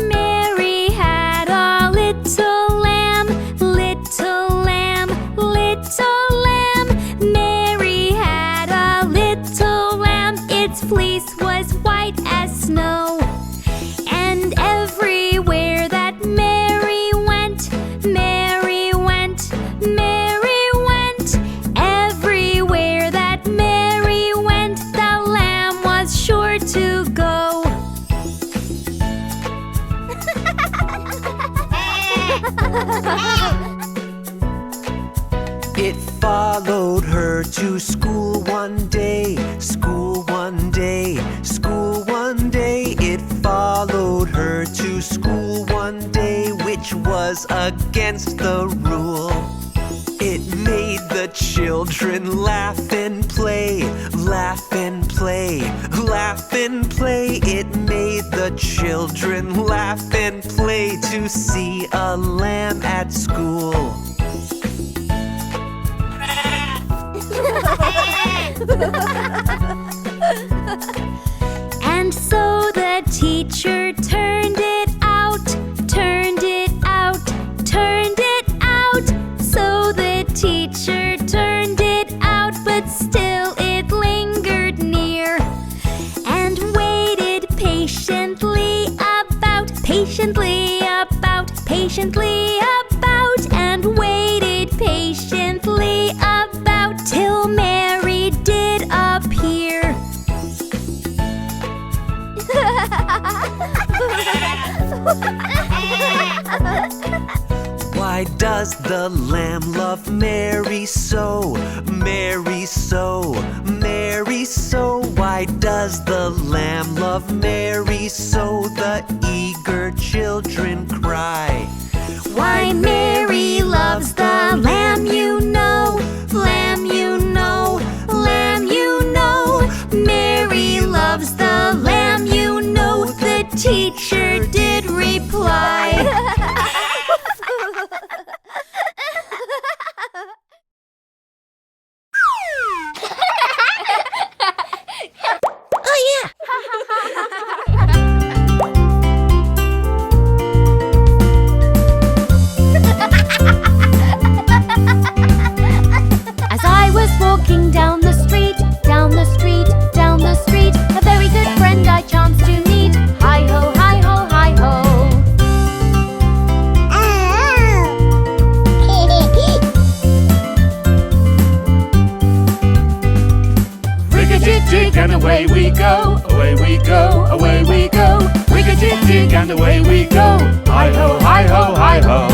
Mary had a little lamb, little lamb, little lamb. Mary had a little lamb, its fleece was white as snow. And everywhere that Mary went, Mary went, Mary went. Everywhere that Mary went, the lamb was sure to go. It followed her to school one day, school one day, school one day. It followed her to school one day, which was against the rule. It made the children laugh and play, laugh and play, laugh and play. It made the children laugh and play to see a lamb at school. And so the teacher turned it out, turned it out, turned it out. So the teacher turned it out, but still it lingered near. And waited patiently about, patiently about, patiently about. And waited patiently about till Mary did appear. Why does the lamb love Mary so? Mary so, Mary so. Why does the lamb love Mary so? The eager children cry. Why Mary loves the lamb, you know, lamb, you know, lamb, you know. Mary loves the lamb, you know, the teacher did reply. As I was walking down the street, down the street, down the street, a very good friend I chanced to meet. Hi ho, hi ho, hi ho. Rig-a-jig-jig and away we go, away we go, away we go. Rig-a-jig-jig and away we go. Hi ho, hi ho, hi ho.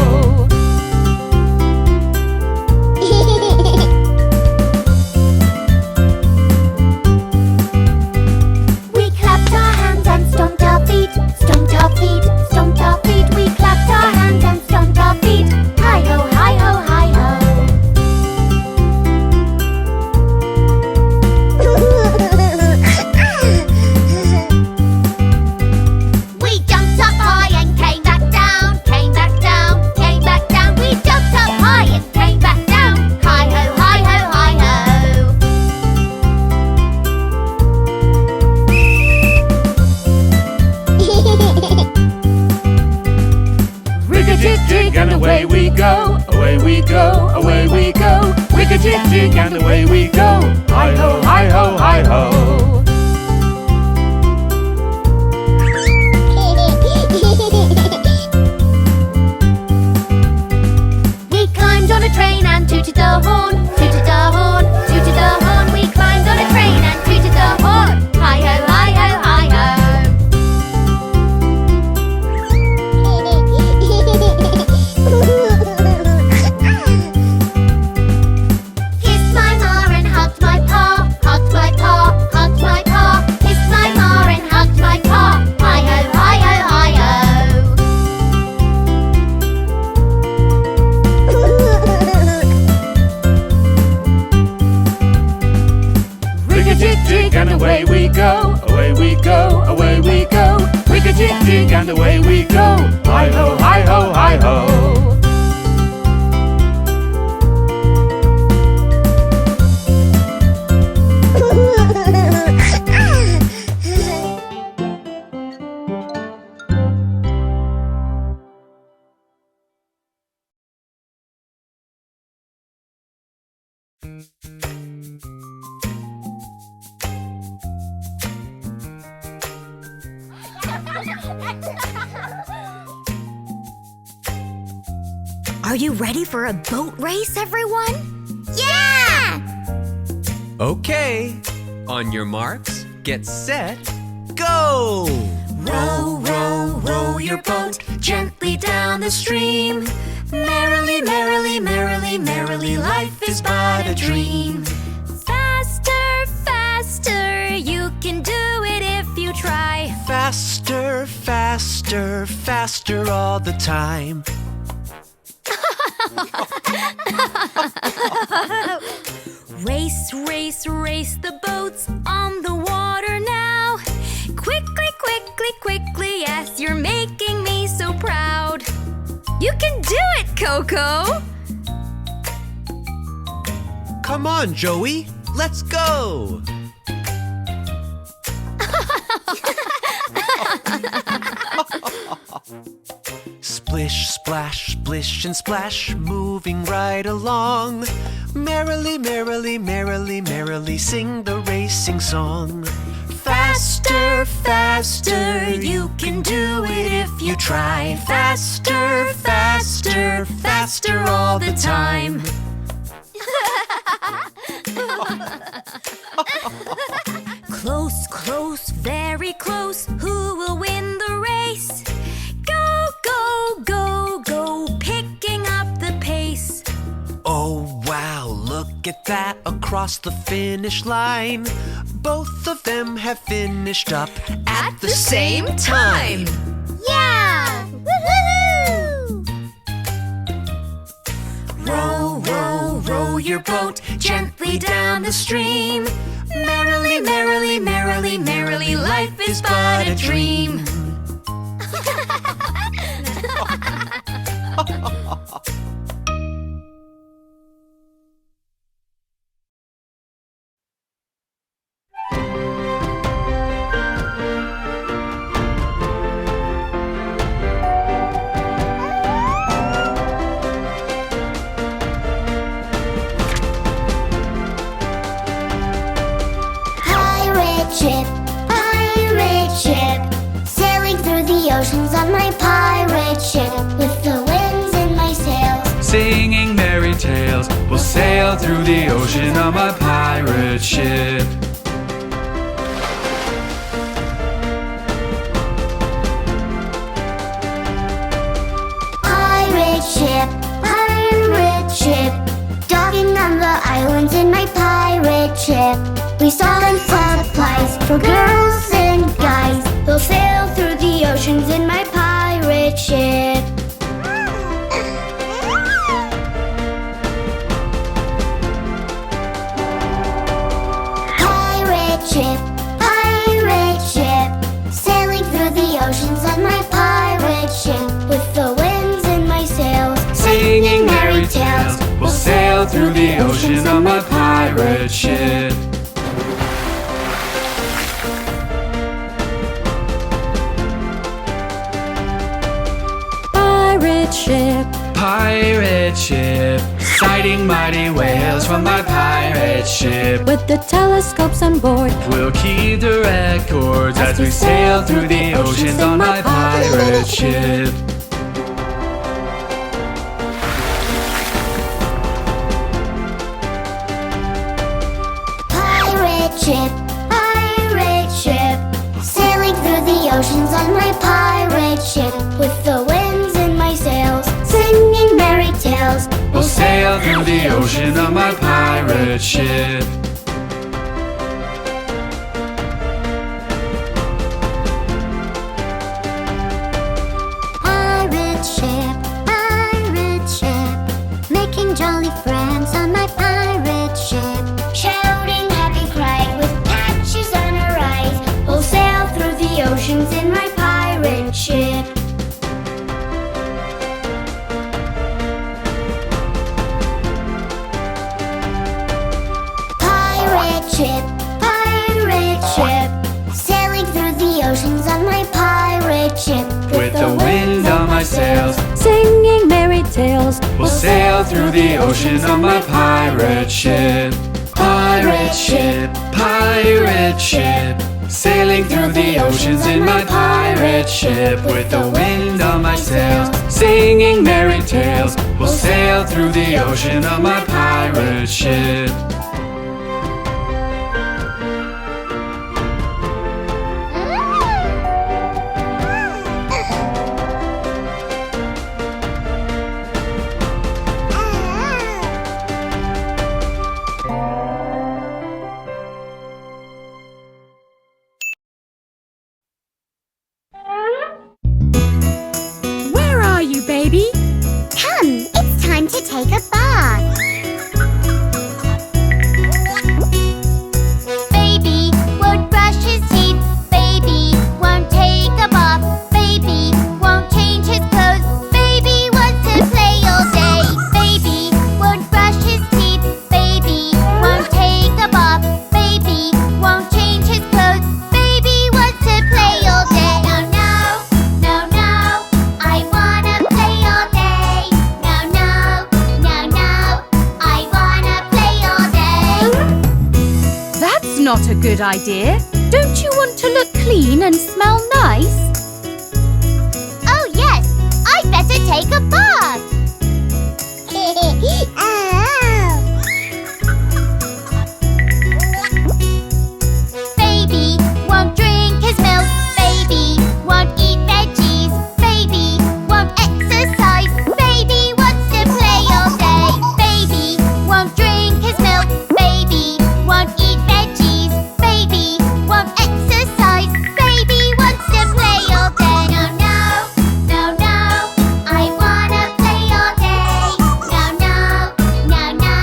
We clapped our hands and stomped our feet, stomped our feet, stomped our feet. We clapped our hands and stomped our feet. Hi ho, hi ho, hi ho. We jumped up high and came back down, came back down, came back down. We jumped up high and came back down. Hi ho, hi ho, hi ho. Rig-a-jig-jig and away we go, away we go, away we go. Rig-a-jig-jig and away we go. Hi ho, hi ho, hi ho. We climbed on a train and tooted the horn, tooted the horn, tooted the horn. We climbed on a train and tooted the horn. Hi ho, hi ho, hi ho. Kissed my ma and hugged my pa, hugged my pa, hugged my pa. Kissed my ma and hugged my pa. Hi ho, hi ho, hi ho. Rig-a-jig-jig and away we go, away we go, away we go. Rig-a-jig-jig and away we go. Hi ho, hi ho, hi ho. Are you ready for a boat race, everyone? Yeah! Okay, on your marks, get set, go! Row, row, row your boat gently down the stream. Merrily, merrily, merrily, merrily, life is but a dream. Faster, faster, you can do it if you try. Faster, faster, faster all the time. Race, race, race the boats on the water now. Quickly, quickly, quickly, yes, you're making me so proud. You can do it, Coco! Come on, Joey, let's go! Splish, splash, splish and splash, moving right along. Merrily, merrily, merrily, merrily, sing the racing song. Faster, faster, you can do it if you try. Faster, faster, faster all the time. Close, close, very close, who will win the race? Go, go, go, go, picking up the pace. Oh wow, look at that across the finish line. Both of them have finished up at the same time. Yeah! Woohoo! Row, row, row your boat gently down the stream. Merrily, merrily, merrily, merrily, life is but a dream. Pirate ship, sailing through the oceans on my pirate ship, with the winds in my sails. Singing merry tales, we'll sail through the ocean on my pirate ship. Pirate ship, docking on the islands in my pirate ship. We stock and supplies for girls and guys. We'll sail through the oceans in my pirate ship. Pirate ship, sailing through the oceans on my pirate ship, with the winds in my sails. Singing merry tales, we'll sail through the ocean on my pirate ship. Pirate ship, sighting mighty whales from my pirate ship. With the telescopes on board, We'll keep the records as we sail through the oceans on my pirate ship. Pirate ship, sailing through the oceans on my pirate ship, with the winds in my sails, singing merry tales. We'll sail through the ocean on my pirate ship. Pirate ship, making jolly friends on my pirate ship, shouting happy cry with patches on our eyes. We'll sail through the oceans in my pirate ship. Pirate ship, sailing through the oceans on my pirate ship, With the wind on my sails, singing merry tales. We'll sail through the ocean on my pirate ship. Pirate ship, pirate ship. Sailing through the oceans in my pirate ship, with the wind on my sails, singing merry tales. We'll sail through the ocean on my pirate ship. Where are you, baby? Come, it's time to take a bath. Baby won't brush his teeth. Baby won't take a bath. Baby won't change his clothes. Baby wants to play all day. Baby won't brush his teeth. Baby won't take a bath. Baby won't change his clothes. Baby wants to play all day. No, no, no, no, I wanna play all day. No, no, no, no, I wanna play all day. That's not a good idea. Don't you want to look clean and smell nice? Oh yes, I'd better take a bath. Baby won't drink his milk. Baby won't eat veggies. Baby won't exercise. Baby wants to play all day. Baby won't drink his milk. Baby won't eat veggies. Baby won't exercise. Baby wants to play all day. No, no, no, no, I wanna play all day. No, no, no, no,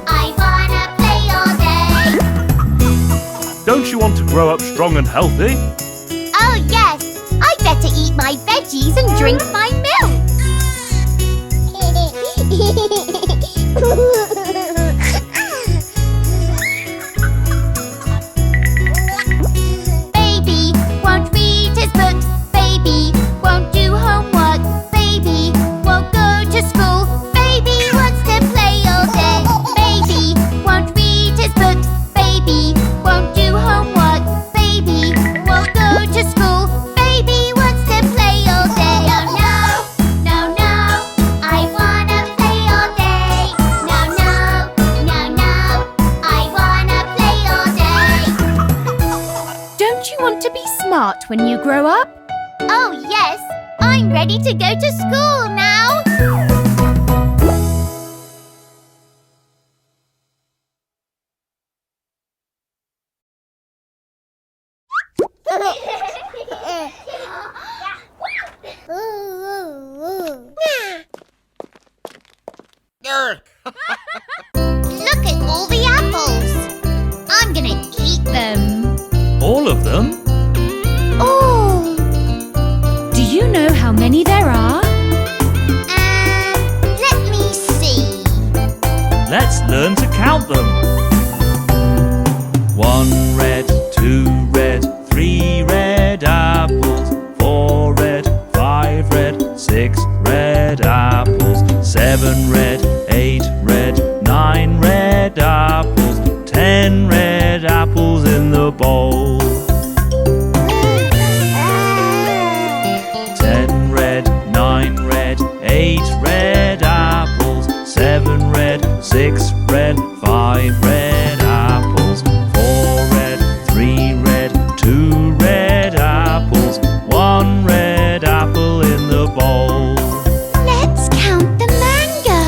I wanna play all day. Don't you want to grow up strong and healthy? Oh yes, I'd better eat my veggies and drink my milk. Baby won't read his books. Baby won't do homework. Baby won't go to school. Baby wants to play all day. Baby won't read his books. Baby won't do homework. Baby won't go to school. Baby wants to play all day. No, no, no, no, I wanna play all day. No, no, no, no, I wanna play all day. Don't you want to be smart when you grow up? Oh yes, I'm ready to go to school now. Look at all the apples. I'm gonna eat them. All of them? Oh, Do you know how many there are? let me see. Let's learn to count them. 1 red, 2 red, 3 red apples, 4 red, 5 red, 6 red apples, 7 red, 8 red, 9 red apples, 10 red apples in the bowl. 10 red, 9 red, 8 red apples, 7 red, 6 red, 5 red apples, 4 red, 3 red, 2 red apples, 1 red apple in the bowl. Let's count the mango.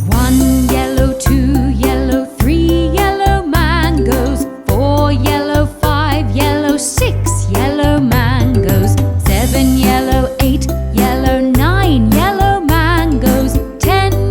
1 yellow, 2 yellow, 3 yellow mangoes, 4 yellow, 5 yellow, 6 yellow mangoes, 7 yellow, 8 yellow, 9 yellow mangoes, 10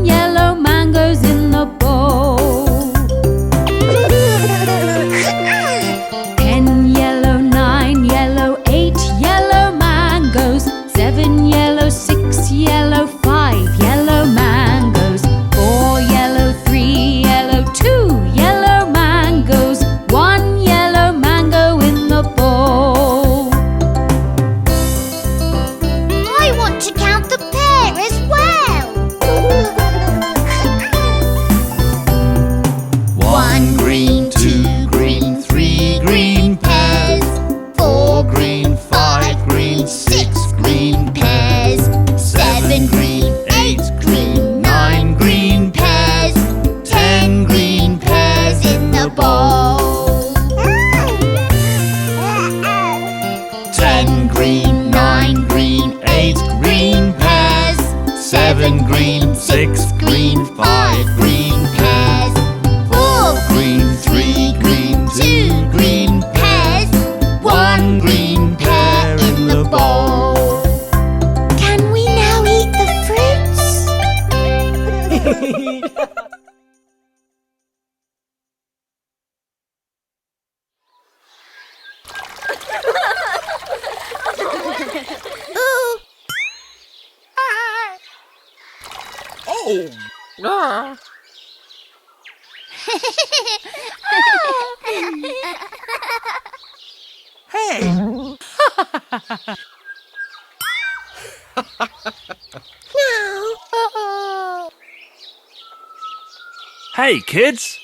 Hey, kids!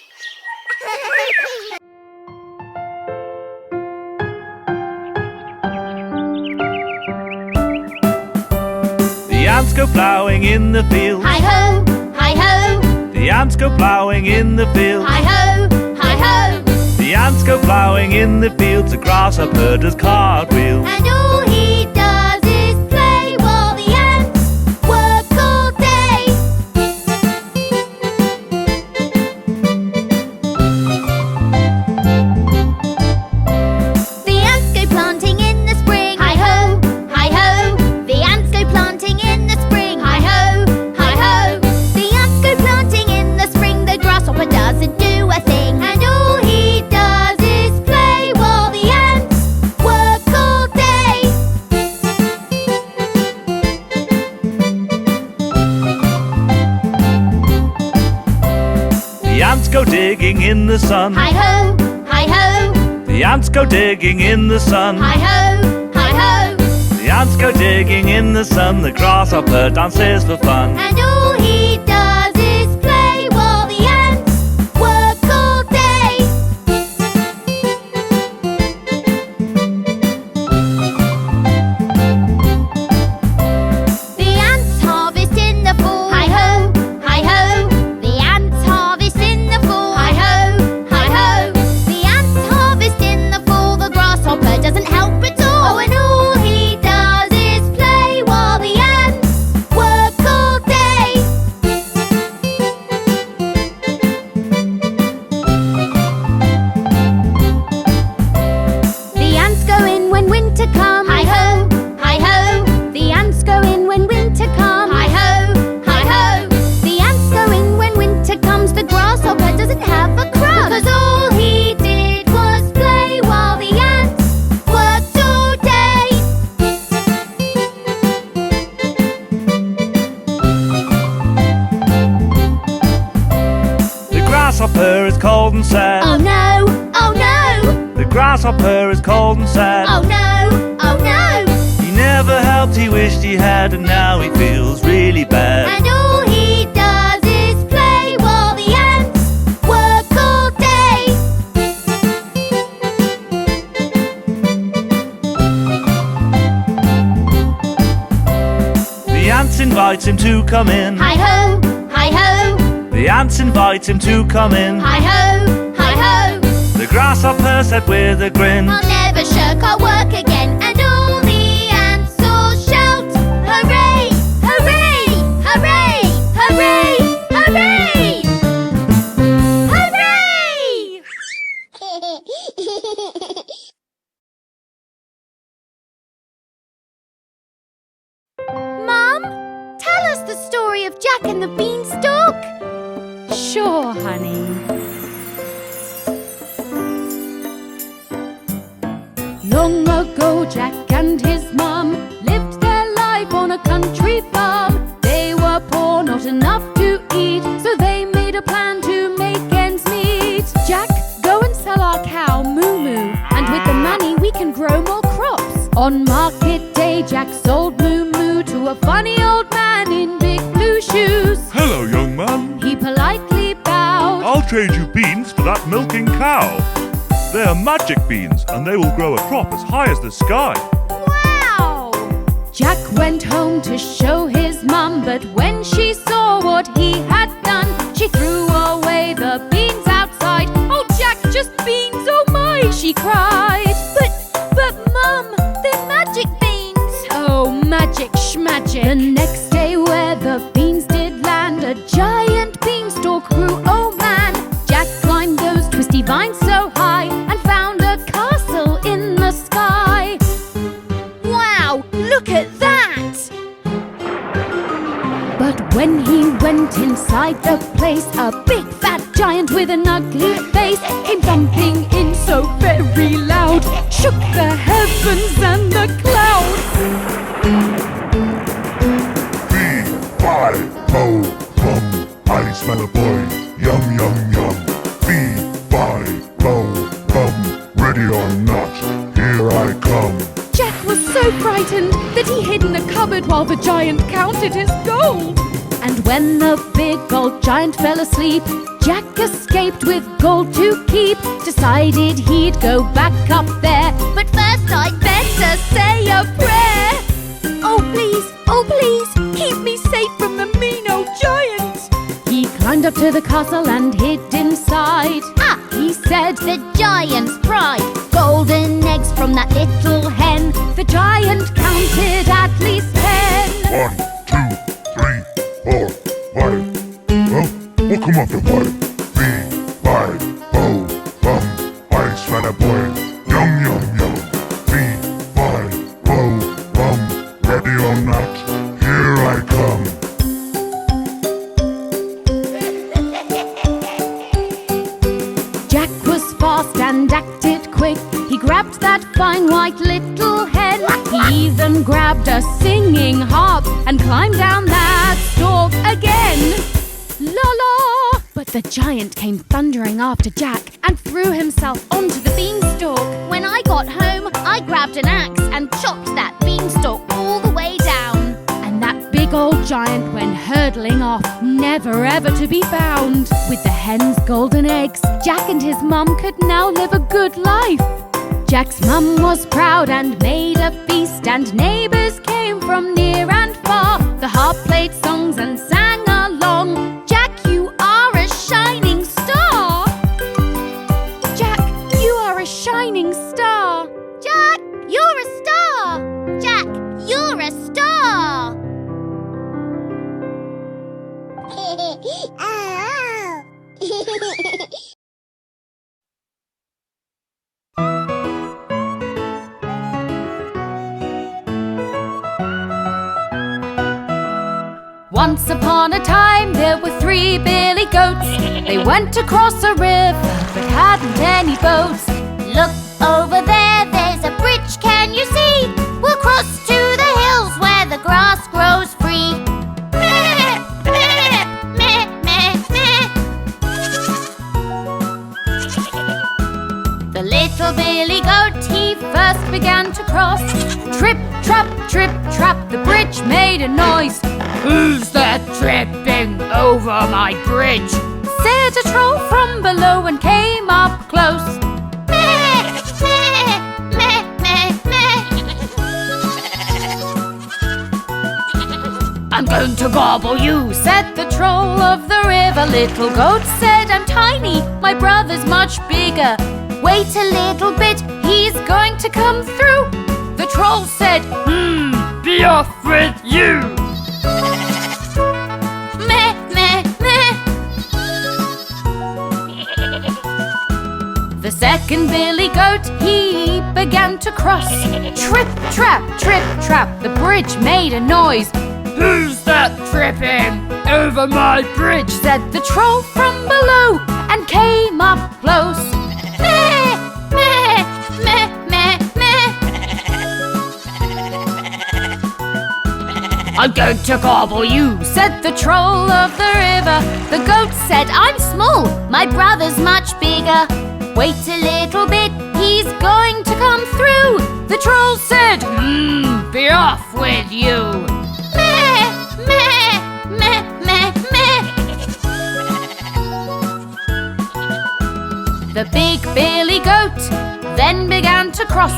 The ants go ploughing in the field. Hi-ho, hi-ho, The ants go ploughing in the field. hi-ho, hi-ho. The ants go ploughing in the fields. A grasshopper does cartwheels. And all he does is play while the ants work all day. The ants go planting in the spring. Hi-ho, hi-ho. The ants go planting in the spring. Hi-ho, hi-ho. The ants go planting in the spring. The grasshopper doesn't do a thing. And all he does is play while the ants work all day. The ants go digging in the sun. Hi-ho, hi-ho. The ants go digging in the sun. Hi-ho, hi-ho. The ants go digging in the sun. The grasshopper dances for fun. And all he does is play while the ants work all day. The ants harvest in the fall. Hi-ho, hi-ho. The ants harvest in the fall. Hi-ho, hi-ho. The ants harvest in the fall. The grasshopper doesn't help at all. Oh, and all he does is play while the ants work all day. The ants go in when winter comes. Hi-ho, hi-ho. The ants go in when winter comes. Hi-ho, hi-ho. The ants go in when winter comes. The grasshopper doesn't have a crumb. Because all he did was play while the ants worked all day. The grasshopper is cold and sad. Oh no, oh no. The grasshopper is cold and sad. Oh no, oh no. He never helped, he wished he had, and now he feels really bad. And all he does is play while the ants work all day. The ants invite him to come in. Hi-ho, hi-ho. The ants invite him to come in. Hi-ho, hi-ho. The grasshopper said with a grin. I'll never shirk our work again. And all the ants all shout, hooray, hooray, hooray, hooray, hooray, hooray! Mum, tell us the story of Jack and the Beanstalk. Sure, honey. Long ago, Jack and his mum lived their life on a country farm. They were poor, not enough to eat, so they made a plan to make ends meet. Jack, go and sell our cow, Moo Moo, and with the money we can grow more crops. On market day, Jack sold Moo Moo to a funny old man in big blue shoes. Hello, young man. He politely bowed. I'll trade you beans for that milking cow. They are magic beans, and they will grow a crop as high as the sky. Wow! Jack went home to show his mum, but when she saw what he had done, she threw away the beans outside. Oh, Jack, just beans, oh my, she cried. But Mum, they're magic beans. Oh, magic schmagic. The next day where the beans did land, a giant beanstalk grew, oh man. Jack climbed those twisty vines so high and found a castle in the sky. Wow, look at that! But when he went inside the place, a big fat giant with an ugly face came thumping in so very loud, shook the heavens and the clouds. B-5-O, bum frightened that he hid in a cupboard while the giant counted his gold. And when the big old giant fell asleep, Jack escaped with gold to keep. Decided he'd go back up there, but first I'd better say a prayer. Oh please, keep me safe from the mean old giant. He climbed up to the castle and hid inside. Ah, he said, the giant's pride. Golden eggs from that little hen. The giant counted at least 10. 1, 2, 3, 4, 5. Oh, what come off the 5? 3, 5, oh, bum, I smell a boy. Yum, yum, yum. 3, 5, oh, bum, ready or not, here I come. Jack was fast and acted quick. He grabbed that fine white little hen. He even grabbed a singing harp and climbed down that stalk again. La la! But the giant came thundering after Jack and threw himself onto the beanstalk. When I got home, I grabbed an axe and chopped that beanstalk all the way down. And that big old giant went hurtling off, never ever to be found. With the hen's golden eggs, Jack and his mum could now live a good life. Jack's mum was proud and made a feast, and neighbours came from near and far. The harp played songs and sang along. Jack, you are a shining star. Jack, you are a shining star. Jack, you're a star. Jack, you're a star. Once upon a time there were 3 billy goats. They went across a river but hadn't any boats. Look over there, there's a bridge, can you see? We'll cross to the hills where the grass grows free. Meh, meh, meh, meh, meh. The little billy goat, he first began to cross. Trip, trap, the bridge made a noise. Who's that tripping over my bridge? Said a troll from below and came up close. Meh, meh, meh, meh, meh. I'm going to gobble you, said the troll of the river. Little goat said, I'm tiny, my brother's much bigger. Wait a little bit, he's going to come through. The troll said, be off with you. Meh, meh, meh. The second billy goat, he began to cross. Trip, trap, the bridge made a noise. Who's that tripping over my bridge? Said the troll from below and came up close. Meh, meh, meh, meh, meh. I'm going to gobble you, said the troll of the river. The goat said, I'm small, my brother's much bigger. Wait a little bit, he's going to come through. The troll said, be off with you. Meh, meh, meh, meh, meh. The big billy goat then began to cross.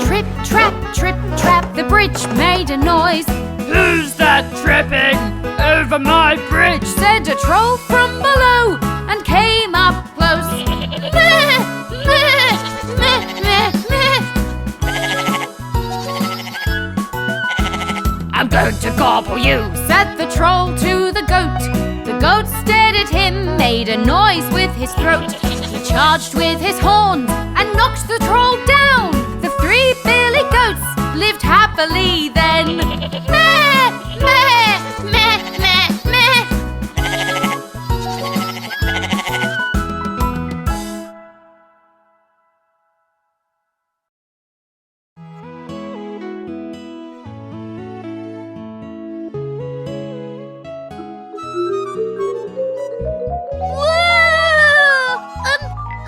Trip, trap, the bridge made a noise. Who's that tripping over my bridge? Said a troll from below and came up close. Meh, meh, meh, meh, meh. I'm going to gobble you, said the troll to the goat. The goat stared at him, made a noise with his throat. He charged with his horns and knocked the troll down. The 3 billy goats lived happily then. Meh, meh, meh, meh, meh.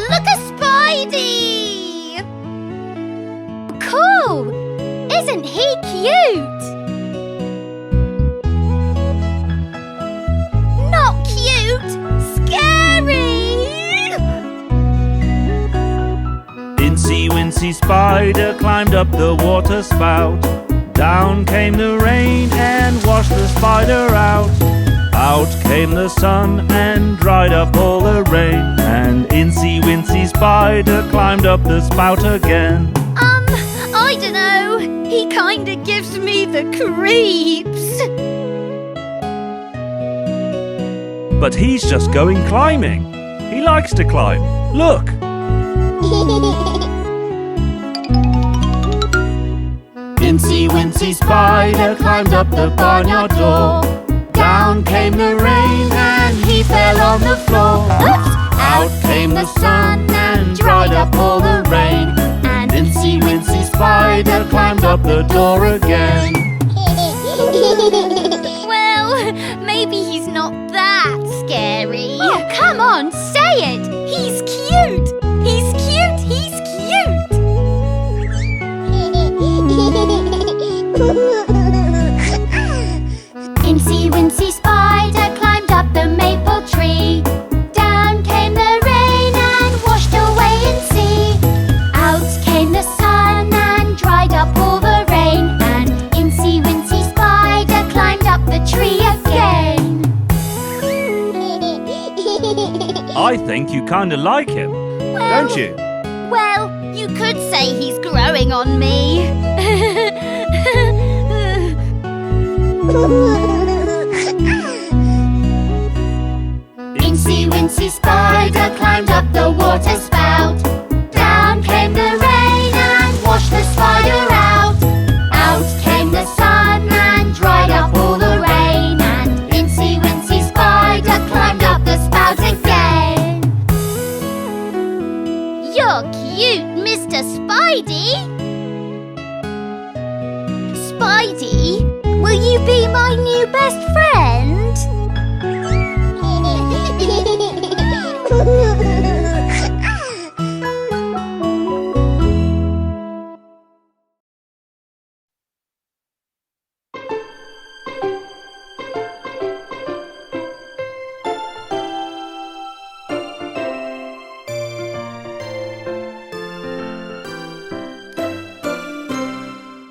Look, a Spidey! Cool! Isn't he cute? cute! Not cute! Scary! Incy Wincy Spider climbed up the water spout. Down came the rain and washed the spider out. Out came the sun and dried up all the rain. And Incy Wincy Spider climbed up the spout again. I dunno. He kinda gives me the creeps. But he's just going climbing. He likes to climb. Look! Incy Wincy Spider climbed up the barnyard door. Down came the rain and he fell on the floor. Out came the sun and dried up all the rain. And Incy Wincy Spider climbed up the door again. Well, maybe he's not that scary. Oh, come on, say it! He's cute! He's cute! He's cute! Incy Wincy Spider climbed up the maple tree. Down came the rain and washed away Incy. Out came the sun and dried up all the rain. And Incy Wincy Spider climbed up the tree again. I think you kinda like him, don't you? Well, you could say he's growing on me. Incy Wincy Spider climbed up the water spout. Down came the rain and washed the spider out. Out came the sun and dried up all the rain. And Incy Wincy Spider climbed up the spout again. You're cute, Mr. Spidey. Spidey, will you be my new best friend?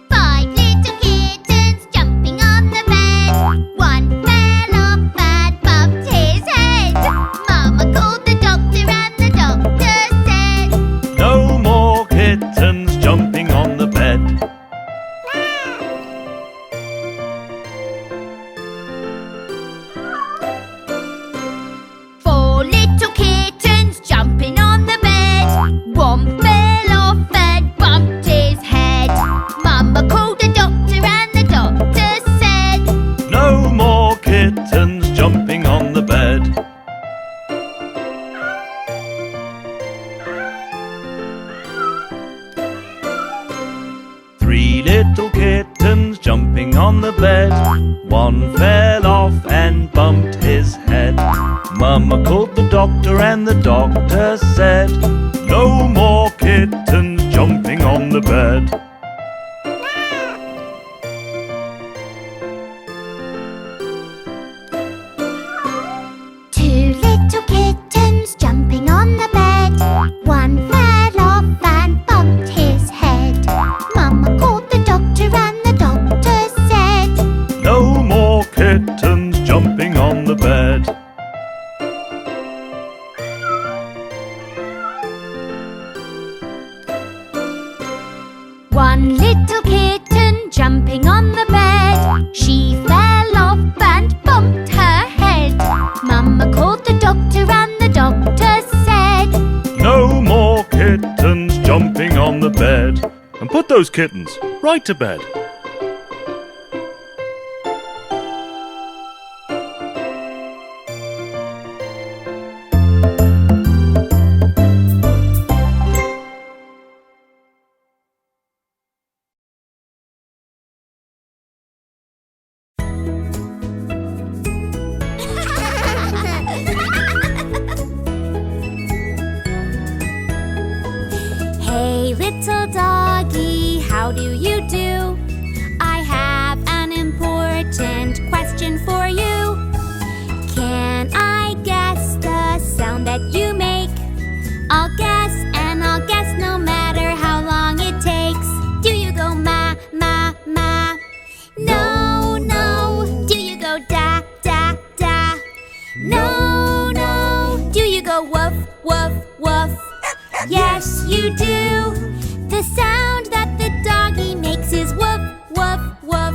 Five little kittens jumping on the bed. One fell off and bumped his head. Mama called the doctor and the doctor said, No more kittens jumping on the bed. Four little kittens jumping on the bed. One fell off and bumped his head. Mama called the doctor and the doctor said, No more kittens jumping on the bed. Three little kittens jumping on the bed. One fell off and bumped his head. Mama called the doctor and the doctor said, No more kittens jumping on the bed. Two little kittens jumping on the bed. One fell off and bumped his head. Mama called the doctor and the doctor said, No more kittens jumping on the bed. One little kitten jumping on the bed. She fell off and bumped her head. Mama called the doctor and the doctor said, No more kittens jumping on the bed. And put those kittens right to bed. Hey little doggy, how do you do? I you do. The sound that the doggy makes is woof, woof, woof.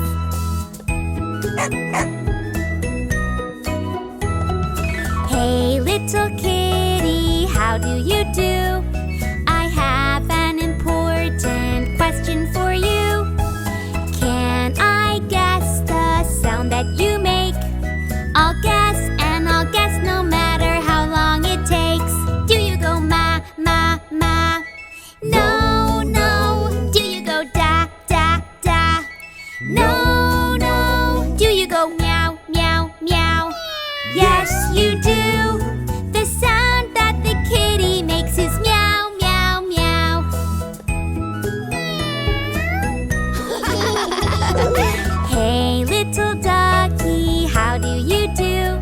Hey, little kitty, how do you do? I have an important question for you. Can I guess the sound that you make? I'll guess and I'll guess no matter how long it takes. Do you go ma, ma, ma? No, no. Do you go da, da, da? No, no. Do you go meow, meow, meow? Yes, you do. The sound that the kitty makes is meow, meow, meow. Hey, little ducky, how do you do?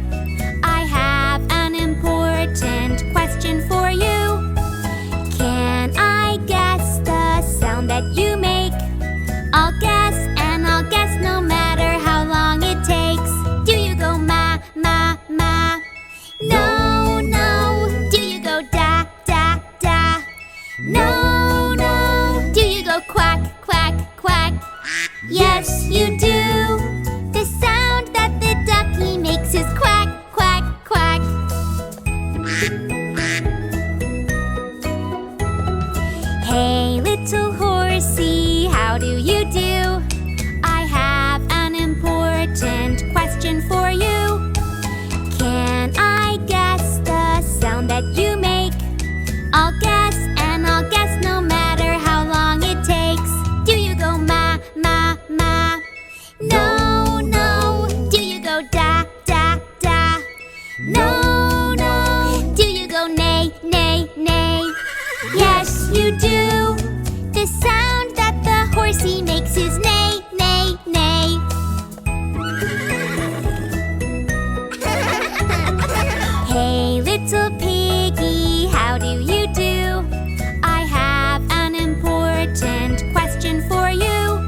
I have an important question for you. Can I guess the sound that you make? I'll guess and I'll guess no matter how long it takes. Do you go ma, ma, ma? No, no. Do you go da, da, da? No, no. Do you go quack, quack, quack? Yes, you do. The sound that the ducky makes is quack, quack, quack. Hey, little horsey, how do you do? I have an important question for you. Can I guess the sound that you make? I'll guess and I'll guess no matter how long it takes. Do you go ma, ma, ma? No, no. Do you go da, da, da? No, no. Do you go neigh, neigh, neigh? Yes, you do. The sound that the horsey makes is neigh, neigh, neigh. Hey, little piggy, how do you do? I have an important question for you.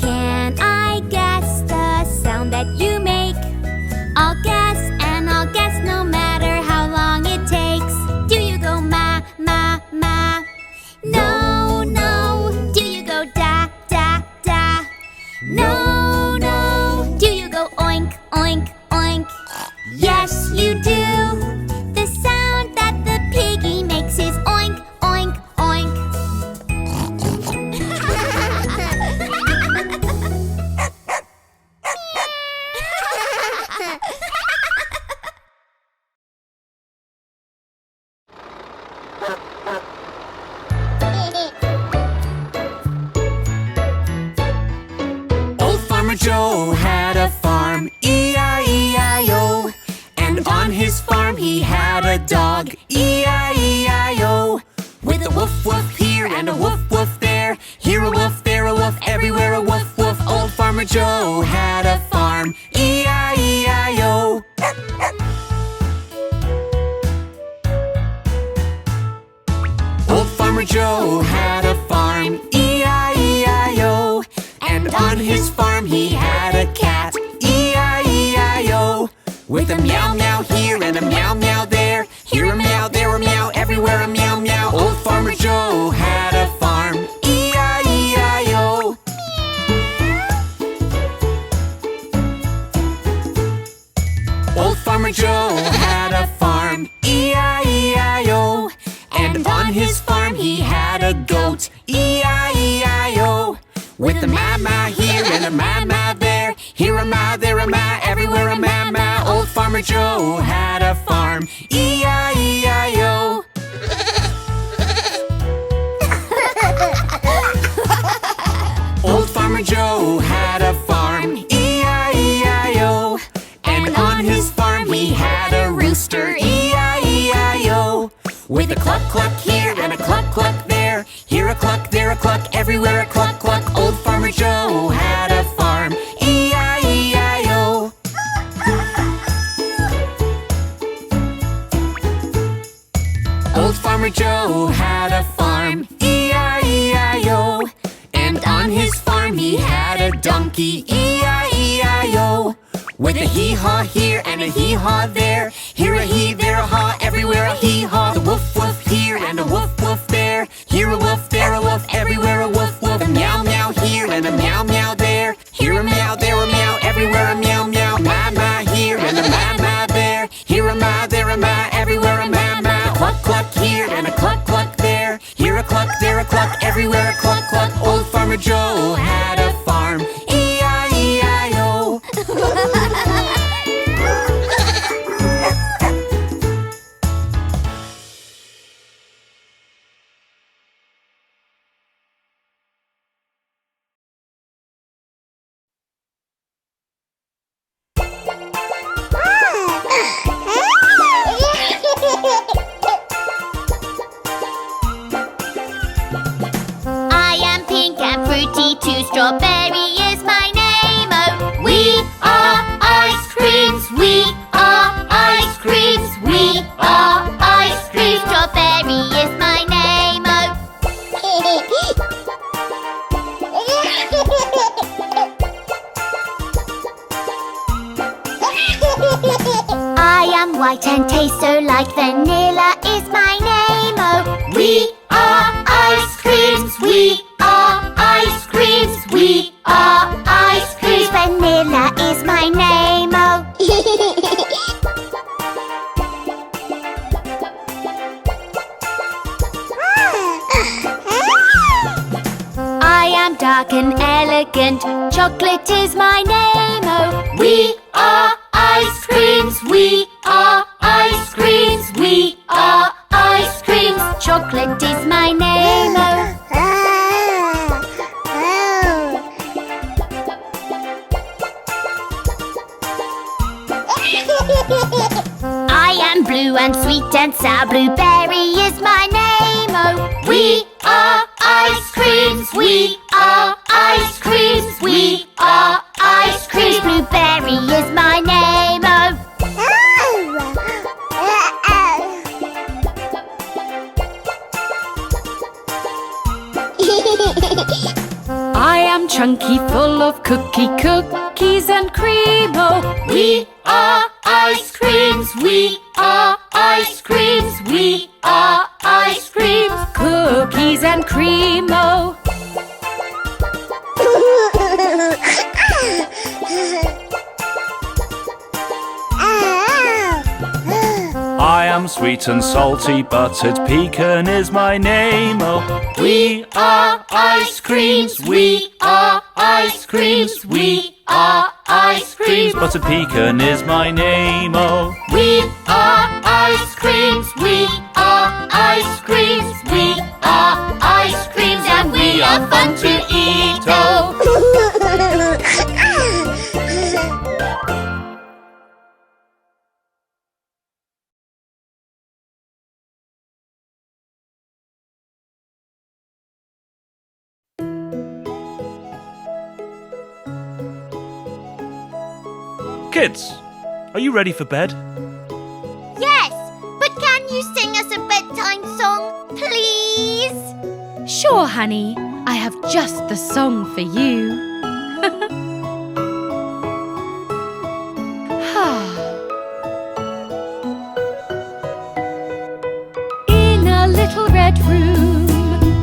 Can I guess the sound that you make? I'll guess and I'll guess no matter how long it takes. Do you go ma, ma, ma? No, no. Do you go da, da, da? No, no. Do you go oink, oink, oink? Yes, you do. The sound that the piggy makes is oink, oink, oink. Old Farmer Joe had a farm, E-I-E-I-O. And on his farm he had a dog, E-I-E-I-O. With a woof woof here and a woof woof there, here a woof, there a woof, everywhere a woof woof. Old Farmer Joe had a farm, E-I-E-I-O. Old Farmer Joe had a farm, E-I-E-I-O. And on his farm he had a cat, E-I-E-I-O. With a meow meow here and a meow meow there, here a meow, there a meow, everywhere a meow meow. Old Farmer Joe had a farm, E-I-E-I-O. Old Farmer Joe had a farm, E-I-E-I-O. And on his farm he had a goat, E-I-E-I-O. With a ma-ma here and a ma-ma there, here a ma, there a ma, everywhere a ma-ma. Old Farmer Joe had a farm, E-I-E-I-O. Old Farmer Joe had a farm, E-I-E-I-O. And on his farm he had a rooster, E-I-E-I-O. With a cluck cluck here and a cluck cluck there, here a cluck, there a cluck, everywhere a cluck cluck. Old Farmer Joe had a farm, E-I-E-I-O. Old Farmer Joe had a farm, E-I-E-I-O. And on his farm he had a donkey, E-I-E-I-O. With a hee-haw here and a hee-haw there. Here a hee, there a haw, everywhere a hee-haw. The woof-woof here and a woof-woof there. Here a woof, there a woof, everywhere a woof-woof. A meow-meow here and a meow-meow there. Here a meow, there a meow, everywhere a meow-meow. Ma-ma here and a ma-ma there. Here a ma, there a ma, everywhere a ma-ma. A cluck-cluck here and a cluck-cluck there. Here a cluck, there a cluck, everywhere a cluck-cluck. Old Farmer Joe had a farm. E-I-E-I-O. I am pink and fruity too. Strawberry is my name. Oh, we are ice creams. We are ice creams. We are ice creams. Strawberry is my name. Oh. I am white and taste so like vanilla is my name. Oh, we are ice creams. We are ice creams. We are ice creams. Vanilla is my name. Oh. I am dark and elegant. Chocolate is my name. Oh, we are ice creams. We are ice creams. We are ice creams. Chocolate is my name. Oh. I am blue and sweet and sour. Blueberry is my name. Oh, we are ice creams. We are ice creams. We are ice creams. Blueberry is my name. Oh. I am chunky, full of cookies and cream. Oh, We are ice creams. We are ice creams. We are ice creams. cookies and cream. Oh, I am sweet and salty, buttered pecan is my name. Oh, We are ice creams. We are ice creams. We are ice creams. buttered pecan is my name. Oh, We are ice creams. We are ice creams. We are ice creams. And we are fun to eat. Oh. kids, are you ready for bed? Yes, but can you sing us a bedtime song, please? sure, honey. I have just the song for you. In a little red room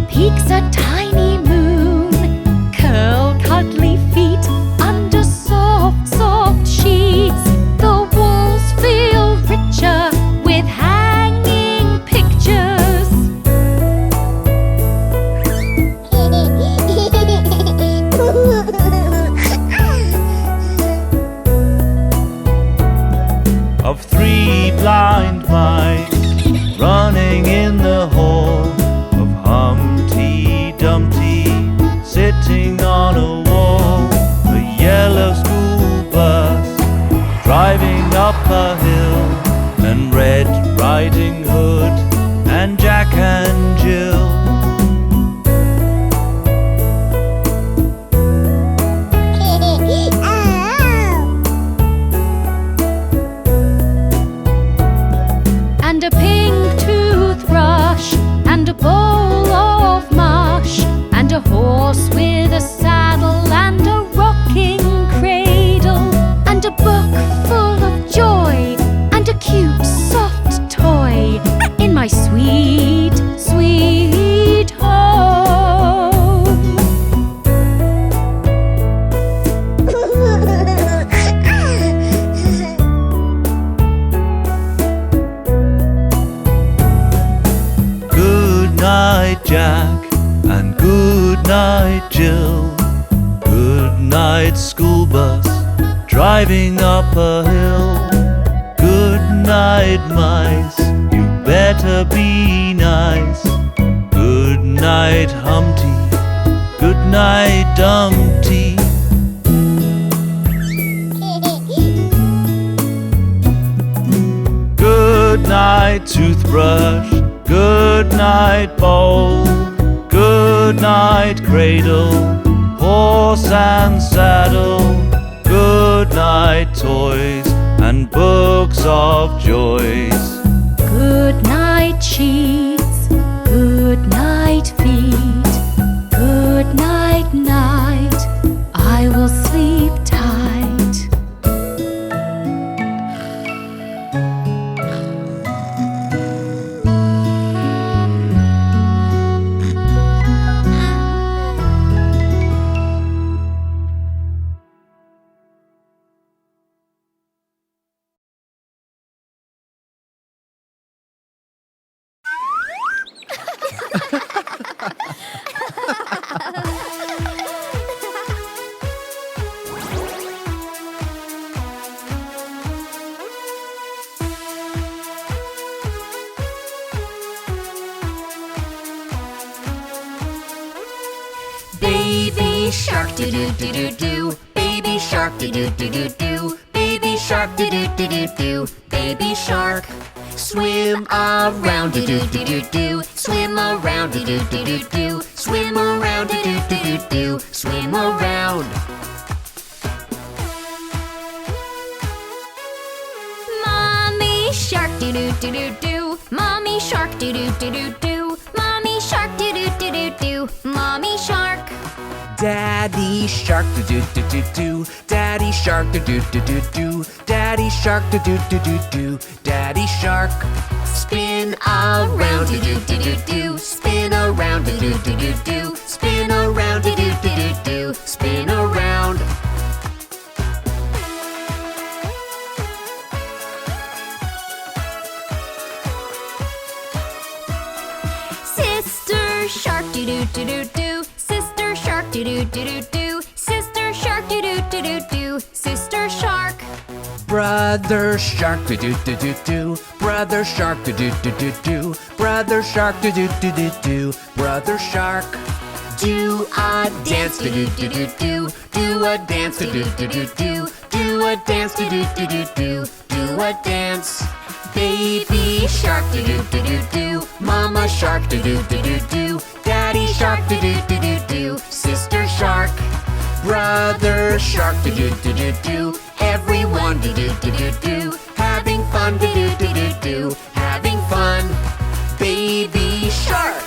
peeks a tiny moon. Curl cuddly feet under soft, soft sheets. The walls feel richer with hanging pictures. Of three blind mice running in the hall, of Humpty Dumpty sitting on a wall, a yellow school bus driving up a hill, and Red Riding Hood and Jack and Jill. And a pink tooth night school bus driving up a hill. Good night, mice, you better be nice. Good night, Humpty, good night, Dumpty. Good night, toothbrush, good night, bowl. Good night, cradle, horse and saddle. Good night, toys and books of joys. Good night, sheets. Good night, feet. Good night, night. I will sleep tight. Baby shark do do do do do. Baby shark do do do do do. Baby shark do do do do do. Baby shark. Swim around do do do do do. Swim around do do do do do. Swim around do do do do do. Swim around. Mommy shark do do do do do. Mommy shark do do do do do. Mommy shark do do do do do. Mommy shark. Daddy shark do do do do do. Daddy shark do do do do do. Daddy shark do do do do do. Daddy shark. Spin around do do do do do. Spin around do do do do do. Spin around do do do do do. Spin around. Sister shark do do do do do. Sister shark do do do do do. Sister shark do do do do do. Sister shark. Brother shark do do do do do. Brother shark do do do do do. Brother shark do do do do do. Brother shark. Do a dance do do do do do. Do a dance do do do do do. Do a dance do do do do do. Do a dance. Baby shark do do do do do. Mama shark do do do do do. Daddy shark do do do do do. Sister shark. Brother shark do do do do do. Everyone do do do do do. Having fun do do do do do. Having fun. Baby shark.